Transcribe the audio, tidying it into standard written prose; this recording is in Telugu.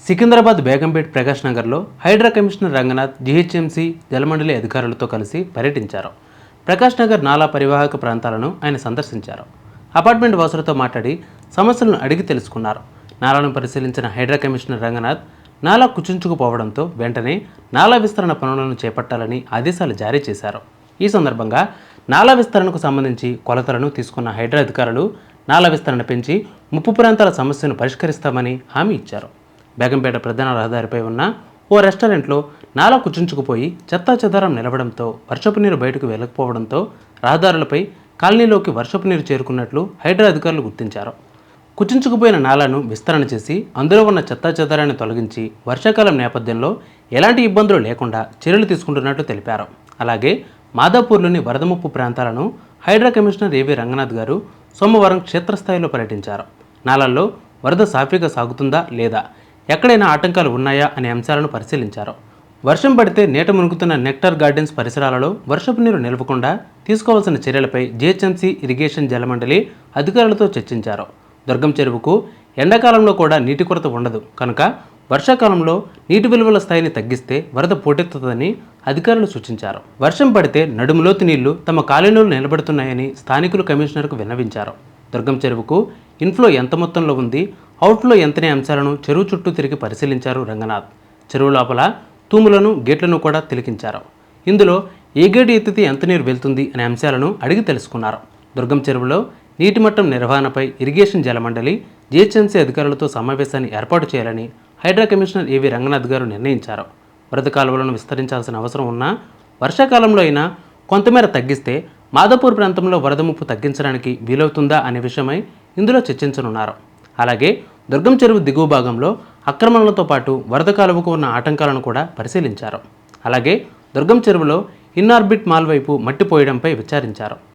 సికింద్రాబాద్ బేగంపేట్ ప్రకాష్ నగర్లో హైడ్రా కమిషనర్ రంగనాథ్ జీహెచ్ఎంసీ జలమండలి అధికారులతో కలిసి పర్యటించారు. ప్రకాష్ నగర్ నాలా పరివాహక ప్రాంతాలను ఆయన సందర్శించారు. అపార్ట్మెంట్ వాసులతో మాట్లాడి సమస్యలను అడిగి తెలుసుకున్నారు. నాలాను పరిశీలించిన హైడ్రా కమిషనర్ రంగనాథ్ నాలా కుచించుకుపోవడంతో వెంటనే నాలా విస్తరణ పనులను చేపట్టాలని ఆదేశాలు జారీ చేశారు. ఈ సందర్భంగా నాలా విస్తరణకు సంబంధించి కొలతలను తీసుకున్న హైడ్రా అధికారులు నాలా విస్తరణ పెంచి ముప్పు ప్రాంతాల సమస్యను పరిష్కరిస్తామని హామీ ఇచ్చారు. బేగంపేట ప్రధాన రహదారిపై ఉన్న ఓ రెస్టారెంట్లో నాలా కుచించుకుపోయి చెత్తా చెదారం నిలవడంతో వర్షపు నీరు బయటకు వెళ్ళకపోవడంతో రహదారులపై కాలనీలోకి వర్షపు నీరు చేరుకున్నట్లు హైడ్రా అధికారులు గుర్తించారు. కుచించుకుపోయిన నాలాను విస్తరణ చేసి అందులో ఉన్న చెత్తా చెదారాన్ని తొలగించి వర్షాకాలం నేపథ్యంలో ఎలాంటి ఇబ్బందులు లేకుండా చర్యలు తీసుకుంటున్నట్లు తెలిపారు. అలాగే మాదాపూర్లోని వరద ముప్పు ప్రాంతాలను హైడ్రా కమిషనర్ ఏవి రంగనాథ్ గారు సోమవారం క్షేత్రస్థాయిలో పర్యటించారు. నాలాల్లో వరద సాఫీగా సాగుతుందా లేదా, ఎక్కడైనా ఆటంకాలు ఉన్నాయా అనే అంశాలను పరిశీలించారు. వర్షం పడితే నీట మునుగుతున్న నెక్టార్ గార్డెన్స్ పరిసరాలలో వర్షపు నీరు నిలవకుండా తీసుకోవాల్సిన చర్యలపై జీహెచ్ఎంసీ ఇరిగేషన్ జలమండలి అధికారులతో చర్చించారు. దుర్గం చెరువుకు ఎండాకాలంలో కూడా నీటి కొరత ఉండదు కనుక వర్షాకాలంలో నీటి విలువల స్థాయిని తగ్గిస్తే వరద పోటెత్తుతుందని అధికారులు సూచించారు. వర్షం పడితే నడుములోతు నీళ్లు తమ కాలనీలో నిలబడుతున్నాయని స్థానికులు కమిషనర్కు విన్నవించారు. దుర్గం చెరువుకు ఇన్ఫ్లో ఎంత మొత్తంలో ఉంది, అవుట్ఫ్లో ఎంతనే అంశాలను చెరువు చుట్టూ తిరిగి పరిశీలించారు రంగనాథ్. చెరువు లోపల తూములను గేట్లను కూడా తిలకించారు. ఇందులో ఏ గేటు ఎత్తితే ఎంత నీరు వెళ్తుంది అనే అంశాలను అడిగి తెలుసుకున్నారు. దుర్గం చెరువులో నీటి మట్టం నిర్వహణపై ఇరిగేషన్ జలమండలి జీహెచ్ఎంసీ అధికారులతో సమావేశాన్ని ఏర్పాటు చేయాలని హైడ్రా కమిషనర్ ఏవి రంగనాథ్ గారు నిర్ణయించారు. వరద కాలువలను విస్తరించాల్సిన అవసరం ఉన్నా వర్షాకాలంలో అయినా కొంతమేర తగ్గిస్తే మాదాపూర్ ప్రాంతంలో వరద ముప్పు తగ్గించడానికి వీలవుతుందా అనే విషయమై ఇందులో చర్చించనున్నారు. అలాగే దుర్గం చెరువు దిగువ భాగంలో ఆక్రమణలతో పాటు వరద కాలువకు ఉన్న ఆటంకాలను కూడా పరిశీలించారు. అలాగే దుర్గం చెరువులో ఇన్ఆర్బిట్ మాల్ వైపు మట్టి పోయడంపై విచారించారు.